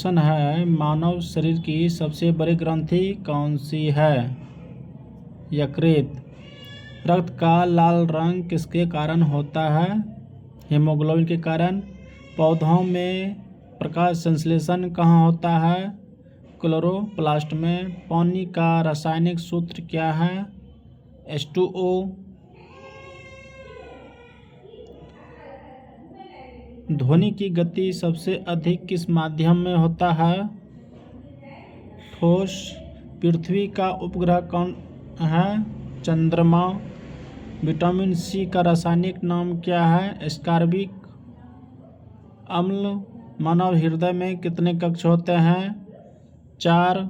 Question है, मानव शरीर की सबसे बड़ी ग्रंथि कौन सी है? यकृत। रक्त का लाल रंग किसके कारण होता है? हीमोग्लोबिन के कारण। पौधों में प्रकाश संश्लेषण कहाँ होता है? क्लोरोप्लास्ट में। पानी का रासायनिक सूत्र क्या है? H2O। ध्वनि की गति सबसे अधिक किस माध्यम में होता है? ठोस। पृथ्वी का उपग्रह कौन है? चंद्रमा। विटामिन सी का रासायनिक नाम क्या है? एस्कॉर्बिक अम्ल। मानव हृदय में कितने कक्ष होते हैं? 4।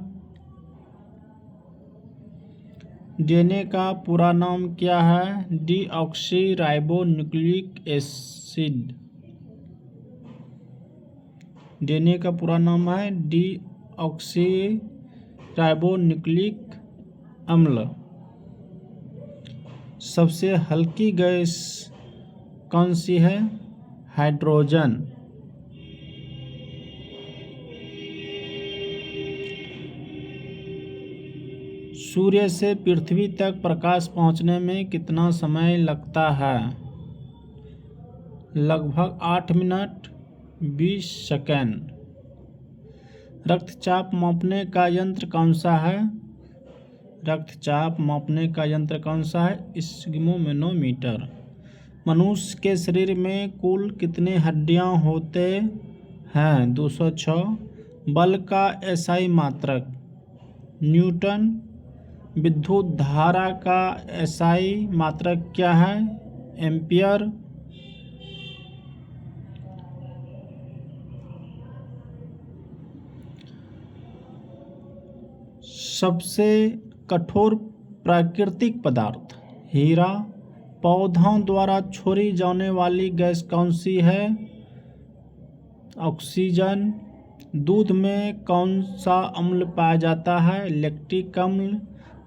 डीएनए का पूरा नाम क्या है? Deoxy ribo nucleic acid. DNA का पूरा नाम है डीऑक्सी राइबो न्यूक्लिक अम्ल। सबसे हल्की गैस कौन सी है? हाइड्रोजन। सूर्य से पृथ्वी तक प्रकाश पहुंचने में कितना समय लगता है? लगभग 8 मिनट 20 सेकंड। रक्तचाप मापने का यंत्र कौन सा है? रक्तचाप मापने का यंत्र कौन सा है? स्फिग्मोमेनोमीटर। मनुष्य के शरीर में कुल कितने हड्डियां होते हैं? 206। बल का एसआई मात्रक? न्यूटन। विद्युत धारा का एसआई मात्रक क्या है? एम्पियर। सबसे कठोर प्राकृतिक पदार्थ? हीरा। पौधों द्वारा छोड़ी जाने वाली गैस कौन सी है? ऑक्सीजन। दूध में कौन सा अम्ल पाया जाता है? लैक्टिक अम्ल।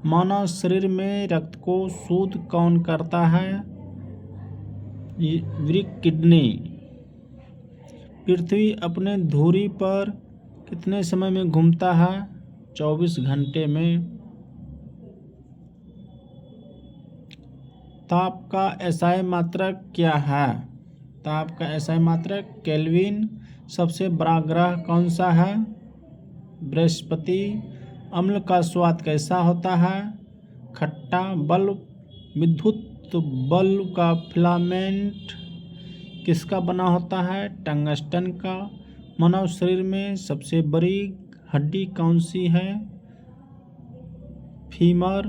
मानव शरीर में रक्त को शुद्ध कौन करता है? वृक्क किडनी। पृथ्वी अपने धुरी पर कितने समय में घूमता है? 24 घंटे में। ताप का एसआई मात्रक क्या है? ताप का एसआई मात्रक केल्विन। सबसे बड़ा ग्रह कौन सा है? बृहस्पति। अम्ल का स्वाद कैसा होता है? खट्टा। बल्ब विद्युत बल्ब का फिलामेंट किसका बना होता है? टंगस्टन का। मानव शरीर में सबसे बड़ी हड्डी कौन सी है? फीमर।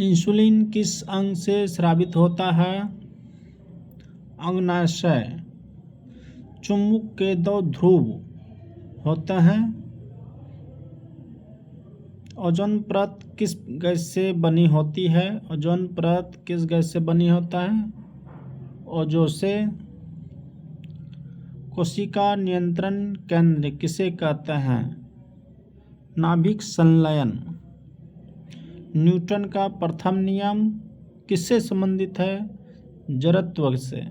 इंसुलिन किस अंग से स्रावित होता है? अग्नाशय। चुंबक के 2 ध्रुव होते हैं। ओजोन परत किस गैस से बनी होती है? ओजोन परत किस गैस से बनी होता है? ओजोन से। कोशिका नियंत्रण केंद्र किसे कहते हैं? नाभिक संलयन। न्यूटन का प्रथम नियम किससे संबंधित है? जड़त्व से।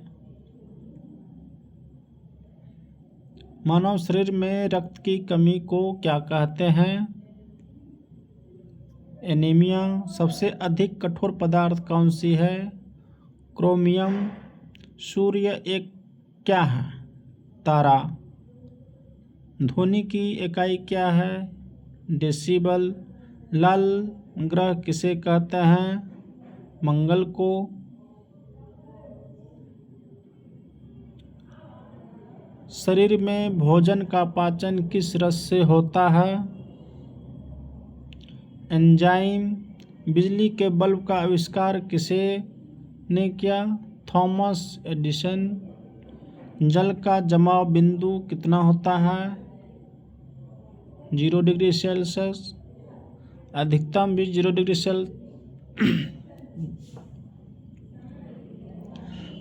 मानव शरीर में रक्त की कमी को क्या कहते हैं? एनीमिया। सबसे अधिक कठोर पदार्थ कौन सी है? क्रोमियम। सूर्य एक क्या है? तारा। ध्वनि की इकाई क्या है? डेसिबल। लाल ग्रह किसे कहते हैं? मंगल को। शरीर में भोजन का पाचन किस रस से होता है? एंजाइम। बिजली के बल्ब का आविष्कार किसे ने किया? Thomas Edison. जल का जमाव बिंदु कितना होता है? 0 डिग्री सेल्सियस। अधिकतम भी 0 डिग्री सेल्सियस।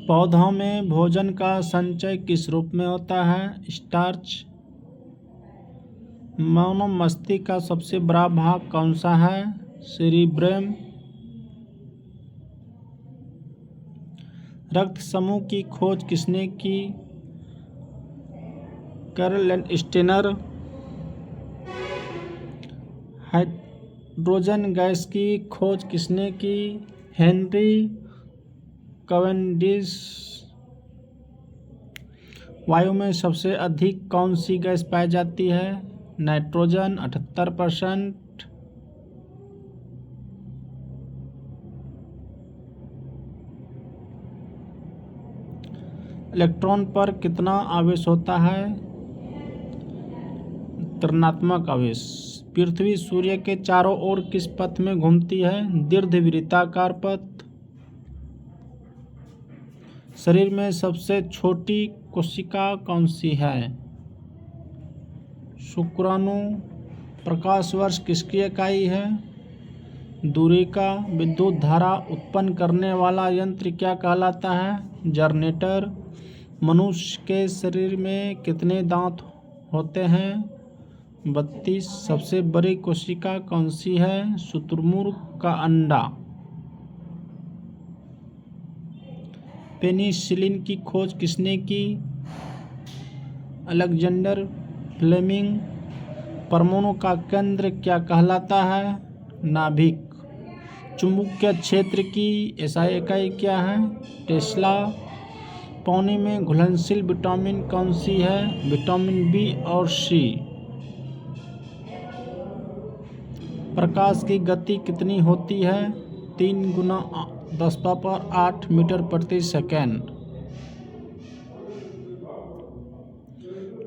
पौधों में भोजन का संचय किस रूप में होता है? स्टार्च। मानव मस्तिष्क का सबसे बड़ा भाग कौन सा है? सेरिब्रम। रक्त समूह की खोज किसने की? Carol Steiner. हाइड्रोजन गैस की खोज किसने की? Henry Cavendish. वायु में सबसे अधिक कौन सी गैस पाई जाती है? नाइट्रोजन 78%। इलेक्ट्रॉन पर कितना आवेश होता है? ऋणात्मक आवेश। पृथ्वी सूर्य के चारों ओर किस पथ में घूमती है? दीर्घवृत्ताकार पथ। शरीर में सबसे छोटी कोशिका कौन सी है? शुक्राणु। प्रकाश वर्ष किसकी इकाई है? दूरी का। विद्युत धारा उत्पन्न करने वाला यंत्र क्या कहलाता है? जनरेटर। मनुष्य के शरीर में कितने दांत होते हैं? 32। सबसे बड़ी कोशिका कौन सी है? शुतुरमुर्ग का अंडा। पेनिसिलिन की खोज किसने की? Alexander Fleming. परमाणु का केंद्र क्या कहलाता है? नाभिक। चुंबकीय क्षेत्र की एसआई इकाई क्या है? टेस्ला। पानी में घुलनशील विटामिन कौन सी है? विटामिन बी और सी। प्रकाश की गति कितनी होती है? 3 × 10⁸ मीटर प्रति सेकेंड।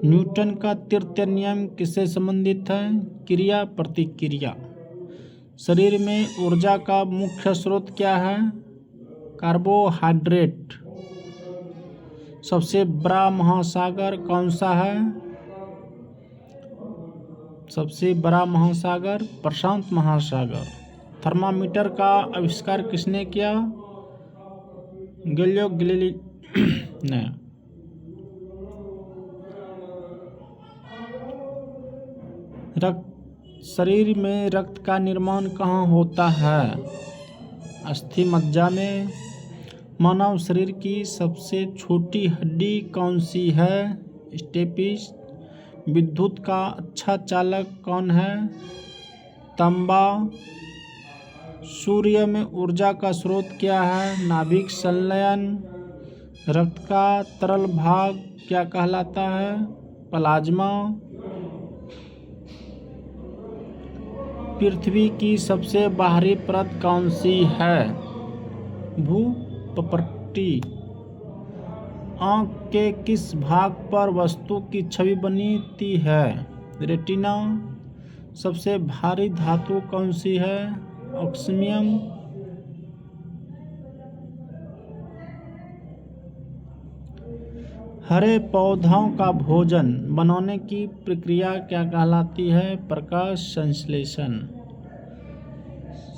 न्यूटन का तृतीय नियम किससे संबंधित है? क्रिया प्रतिक्रिया। शरीर में ऊर्जा का मुख्य स्रोत क्या है? कार्बोहाइड्रेट। सबसे बड़ा महासागर कौन सा है? सबसे बड़ा महासागर प्रशांत महासागर। थर्मामीटर का आविष्कार किसने किया? गैलिलियो गैलीली ने। शरीर में रक्त का निर्माण कहाँ होता है? अस्थि मज्जा में। मानव शरीर की सबसे छोटी हड्डी कौन सी है? स्टेपिस। विद्युत का अच्छा चालक कौन है? तांबा। सूर्य में ऊर्जा का स्रोत क्या है? नाभिक संलयन। रक्त का तरल भाग क्या कहलाता है? प्लाज्मा। पृथ्वी की सबसे बाहरी परत कौन सी है? भूपटल। आँख के किस भाग पर वस्तु की छवि बनती है? रेटिना। सबसे भारी धातु कौन सी है? ऑक्सीनियम। हरे पौधों का भोजन बनाने की प्रक्रिया क्या कहलाती है? प्रकाश संश्लेषण।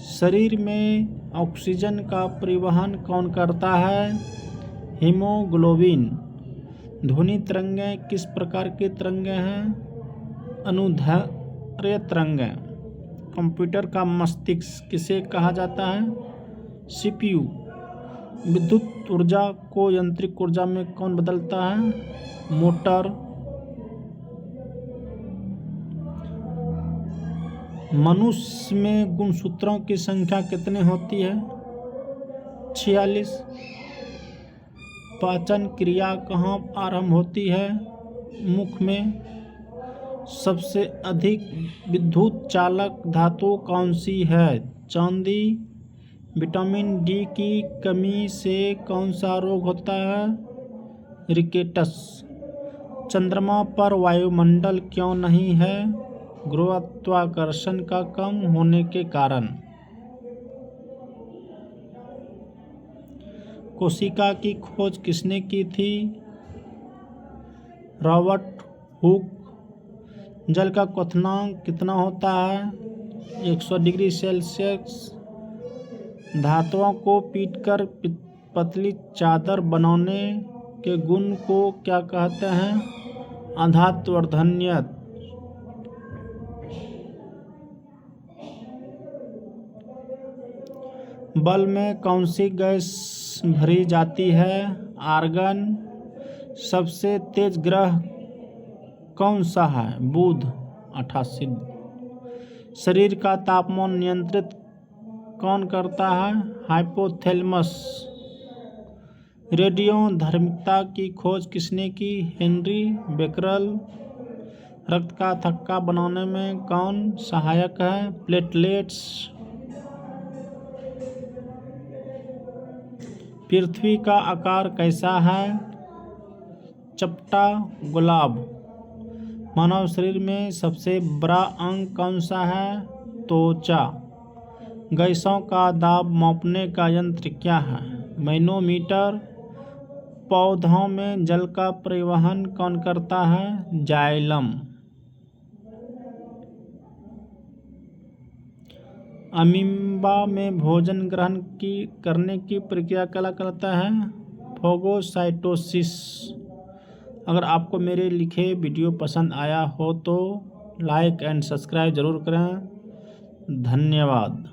शरीर में ऑक्सीजन का परिवहन कौन करता है? हीमोग्लोबिन। ध्वनि तरंगें किस प्रकार की तरंगें हैं? अनुदैर्ध्य तरंगें। कंप्यूटर का मस्तिष्क किसे कहा जाता है? सीपीयू। विद्युत ऊर्जा को यांत्रिक ऊर्जा में कौन बदलता है? मोटर। मनुष्य में गुणसूत्रों की संख्या कितनी होती है? 46। पाचन क्रिया कहाँ आरंभ होती है? मुख में। सबसे अधिक विद्युत चालक धातु कौन सी है? चांदी। विटामिन डी की कमी से कौन सा रोग होता है? रिकेटस। चंद्रमा पर वायुमंडल क्यों नहीं है? गुरुत्वाकर्षण का कम होने के कारण। कोशिका की खोज किसने की थी? Robert Hooke. जल का क्वथनांक कितना होता है? 100 डिग्री सेल्सियस। धातुओं को पीटकर पतली चादर बनाने के गुण को क्या कहते हैं? अधात्वर्धनीयता। बल्ब में कौन सी गैस भरी जाती है? आर्गन। सबसे तेज ग्रह कौन सा है? बुध 88। शरीर का तापमान नियंत्रित कौन करता है? हाइपोथैलेमस। रेडियो धार्मिकता की खोज किसने की? Henry Becquerel. रक्त का थक्का बनाने में कौन सहायक है? प्लेटलेट्स। पृथ्वी का आकार कैसा है? चपटा गुलाब। मानव शरीर में सबसे बड़ा अंग कौन सा है? त्वचा। गैसों का दाब मापने का यंत्र क्या है? मैनोमीटर। पौधों में जल का परिवहन कौन करता है? जाइलम। अमीबा में भोजन ग्रहण करने की प्रक्रिया क्या कहलाता है? फोगोसाइटोसिस। अगर आपको मेरे लिखे वीडियो पसंद आया हो तो लाइक एंड सब्सक्राइब ज़रूर करें। धन्यवाद।